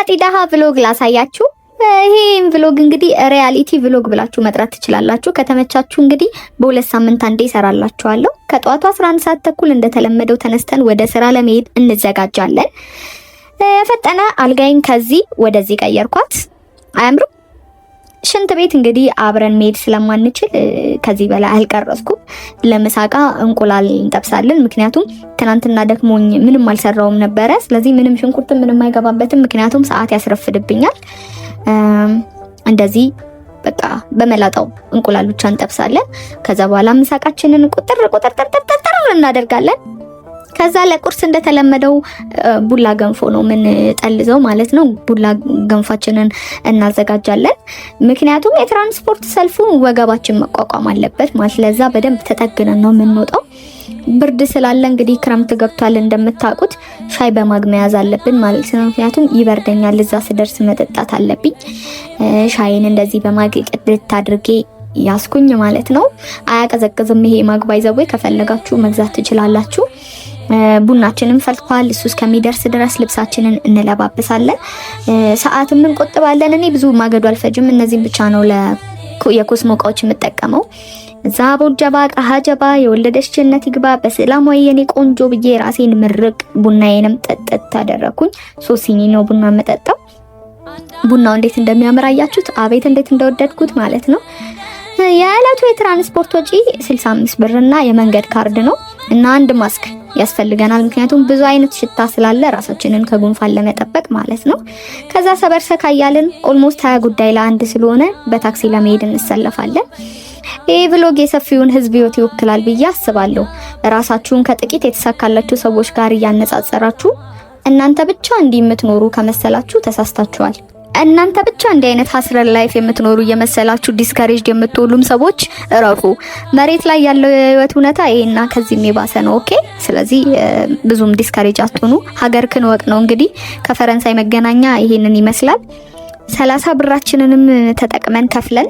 የጢዳሃ ቭሎግ ላሳያችሁ። ይሄን ቭሎግ እንግዲህ ሪያሊቲ ቭሎግ ብላችሁ መጥራት ትችላላችሁ። ከተመቻችሁ እንግዲህ በሁለት ሳምንት አንዴ እሰራላችኋለሁ። ከጧቱ 11 ሰዓት ተኩል እንደተለመደው ተነስተን ወደ ስራ ለመሄድ እንዘጋጃለን። ፈጠነ አልጋይን ከዚህ ወደዚህ ቀየርኳት። አያምሩ? ሽንት ቤት እንግዲህ አብረን መሄድ ስለማንችል ከዚህ በላይ አልቀረስኩም። ለምሳቃ እንቁላል እንጠብሳለን። ምክንያቱም ትናንትና ደክሞኝ ምንም አልሰራውም ነበረ። ስለዚህ ምንም ሽንኩርት ምንም አይገባበትም፣ ምክንያቱም ሰዓት ያስረፍድብኛል። እንደዚህ በቃ በመላጣው እንቁላል ብቻ እንጠብሳለን። ከዛ በኋላ ምሳቃችንን ቁጥር እናደርጋለን። ከዛ ለቁርስ እንደተለመደው ቡላ ገንፎ ነው ምን ጠልዘው ማለት ነው። ቡላ ገንፋችንን እናዘጋጃለን። ምክንያቱም የትራንስፖርት ሰልፉ ወገባችን መቋቋም አለበት ማለት ለዛ በደንብ ተጠግነን ነው የምንወጣው። ብርድ ስላለ እንግዲህ ክረምት ገብቷል እንደምታውቁት ሻይ በማግ መያዝ አለብን ማለት ነው። ምክንያቱም ይበርደኛል፣ እዛ ስደርስ መጠጣት አለብኝ። ሻይን እንደዚህ በማግ ቅድት አድርጌ ያስኩኝ ማለት ነው። አያቀዘቅዝም ይሄ ማግ ባይዘው፣ ከፈለጋችሁ መግዛት ትችላላችሁ። ቡናችንን ፈልቷል። እሱ እስከሚደርስ ድረስ ልብሳችንን እንለባብሳለን። ሰዓትም እንቆጥባለን። እኔ ብዙ ማገዱ አልፈጅም። እነዚህን ብቻ ነው የኮስሞ እቃዎች የምጠቀመው። ዛቦ ጀባ ቀሃጀባ የወለደች ጀነት ይግባ በሰላማዊ የኔ ቆንጆ ብዬ ራሴን ምርቅ ቡናዬንም ጠጥት አደረኩኝ። 3 ሲኒ ነው ቡና መጠጣው። ቡናው እንዴት እንደሚያምር አያችሁት? አቤት እንዴት እንደወደድኩት ማለት ነው። የዕለቱ የትራንስፖርት ወጪ 65 ብርና የመንገድ ካርድ ነው እና አንድ ማስክ ያስፈልገናል። ምክንያቱም ብዙ አይነት ሽታ ስላለ ራሳችንን ከጉንፋን ለመጠበቅ ማለት ነው። ከዛ ሰበርሰካ ያለን ኦልሞስት 20 ጉዳይ ለአንድ ስለሆነ በታክሲ ለመሄድ እንሰለፋለን። ይሄ ቭሎግ የሰፊውን ህዝብ ህይወት ይወክላል ብዬ አስባለሁ። ራሳችሁን ከጥቂት የተሳካላችሁ ሰዎች ጋር እያነጻጸራችሁ እናንተ ብቻ እንዲህ የምትኖሩ ከመሰላችሁ ተሳስታችኋል። እናንተ ብቻ እንዲህ አይነት ሀስረል ላይፍ የምትኖሩ እየመሰላችሁ ዲስካሬጅድ የምትውሉም ሰዎች እረፉ። መሬት ላይ ያለው የህይወት እውነታ ይሄና ከዚህም የባሰ ነው። ኦኬ። ስለዚህ ብዙም ዲስካሬጅ አትሆኑ። ሀገር ክንወቅ ነው እንግዲህ። ከፈረንሳይ መገናኛ ይሄንን ይመስላል። 30 ብራችንንም ተጠቅመን ከፍለን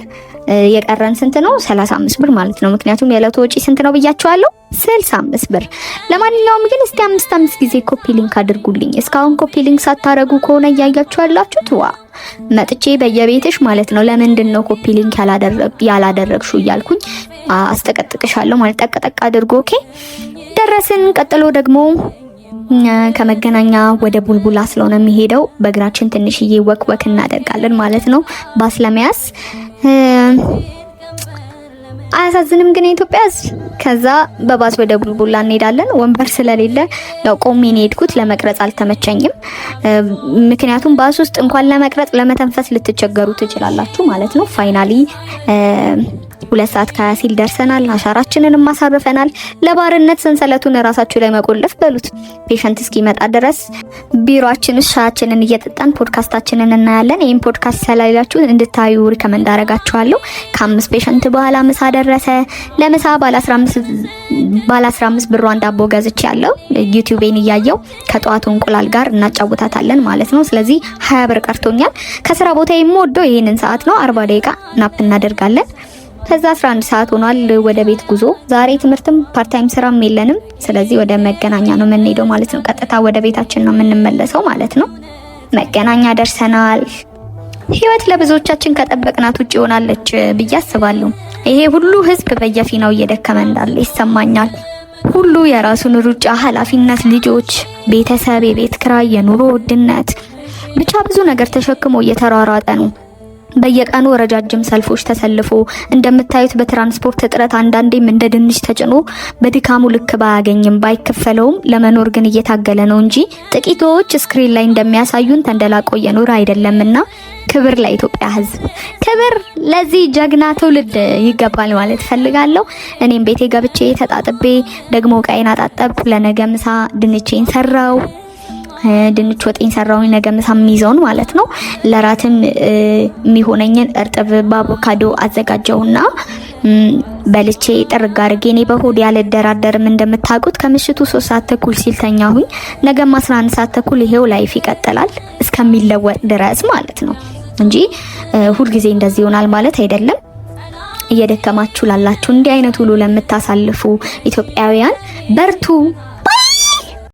የቀረን ስንት ነው? 35 ብር ማለት ነው። ምክንያቱም የዕለቱ ወጪ ስንት ነው ብያችኋለሁ? 65 ብር። ለማንኛውም ግን እስቲ 5 ጊዜ ኮፒ ሊንክ አድርጉልኝ። እስካሁን ኮፒ ሊንክ ሳታረጉ ከሆነ እያያችሁ ያላችሁት መጥቼ በየቤትሽ ማለት ነው ለምንድን ነው ኮፒ ሊንክ ያላደረግሹ እያልኩኝ አስጠቀጥቅሻለሁ ማለት ጠቅጠቅ አድርጎ። ኦኬ ደረስን። ቀጥሎ ደግሞ ከመገናኛ ወደ ቡልቡላ ስለሆነ የሚሄደው በእግራችን ትንሽዬ ወክ እናደርጋለን ማለት ነው ባስ ለመያዝ። አያሳዝንም ግን የኢትዮጵያ ሕዝብ። ከዛ በባስ ወደ ቡልቡላ እንሄዳለን። ወንበር ስለሌለ ያው ቆሜ ነው የሄድኩት። ለመቅረጽ አልተመቸኝም። ምክንያቱም ባስ ውስጥ እንኳን ለመቅረጽ ለመተንፈስ ልትቸገሩ ትችላላችሁ ማለት ነው። ፋይናሊ 2 ሰዓት ከ20 ሲል ደርሰናል። አሻራችንንም ማሳረፈናል። ለባርነት ሰንሰለቱን ራሳችሁ ላይ መቆለፍ በሉት። ፔሸንት እስኪመጣ ድረስ ቢሮአችን ሻያችንን እየጠጣን ፖድካስታችንን እናያለን። ይሄን ፖድካስት ሰላላችሁ እንድታዩ ሪከመንድ አደርጋችኋለሁ። ከ5 ፔሸንት በኋላ ምሳ ደረሰ። ለምሳ ባለ 15 ብሯን ዳቦ ገዝቻለሁ። ዩቲዩቤን እያየው ከጧቱ እንቁላል ጋር እናጫውታታለን ማለት ነው። ስለዚህ 20 ብር ቀርቶኛል። ከስራ ቦታ የምወደው ይሄንን ሰዓት ነው። 40 ደቂቃ ናፕ እናደርጋለን። ከዛ 11 ሰዓት ሆኗል። ወደ ቤት ጉዞ። ዛሬ ትምህርትም ፓርታይም ስራም የለንም። ስለዚህ ወደ መገናኛ ነው የምንሄደው ማለት ነው። ቀጥታ ወደ ቤታችን ነው የምንመለሰው ማለት ነው። መገናኛ ደርሰናል። ህይወት ለብዙዎቻችን ከጠበቅናት ውጪ ሆናለች ብዬ አስባለሁ። ይሄ ሁሉ ህዝብ በየፊናው እየደከመ እንዳለ ይሰማኛል። ሁሉ የራሱን ሩጫ፣ ኃላፊነት፣ ልጆች፣ ቤተሰብ፣ የቤት ኪራይ፣ የኑሮ ውድነት ብቻ ብዙ ነገር ተሸክሞ እየተሯሯጠ ነው። በየቀኑ ረጃጅም ሰልፎች ተሰልፎ እንደምታዩት በትራንስፖርት እጥረት አንዳንዴም እንደ ድንች ተጭኖ በድካሙ ልክ ባያገኝም ባይከፈለውም ለመኖር ግን እየታገለ ነው እንጂ ጥቂቶች ስክሪን ላይ እንደሚያሳዩን ተንደላቆ እየኖረ አይደለምና ክብር ለኢትዮጵያ ህዝብ፣ ክብር ለዚህ ጀግና ትውልድ ይገባል ማለት ፈልጋለሁ። እኔም ቤቴ ገብቼ ተጣጥቤ ደግሞ ቃይና አጣጠብኩ። ለነገ ምሳ ድንቼን ሰራው። ድንች ወጤን ሰራውኝ ነገ ምሳ የሚይዘውን ማለት ነው። ለራትም የሚሆነኝን እርጥብ በአቮካዶ አዘጋጀውና በልቼ ጥርግ አድርጌ እኔ በሆድ ያልደራደርም። እንደምታውቁት ከምሽቱ 3 ሰዓት ተኩል ሲል ተኛሁኝ። ነገም 11 ሰዓት ተኩል ይሄው ላይፍ ይቀጥላል እስከሚለወጥ ድረስ ማለት ነው እንጂ ሁልጊዜ እንደዚህ ይሆናል ማለት አይደለም። እየደከማችሁ ላላችሁ እንዲህ አይነት ሁሉ ለምታሳልፉ ኢትዮጵያውያን በርቱ።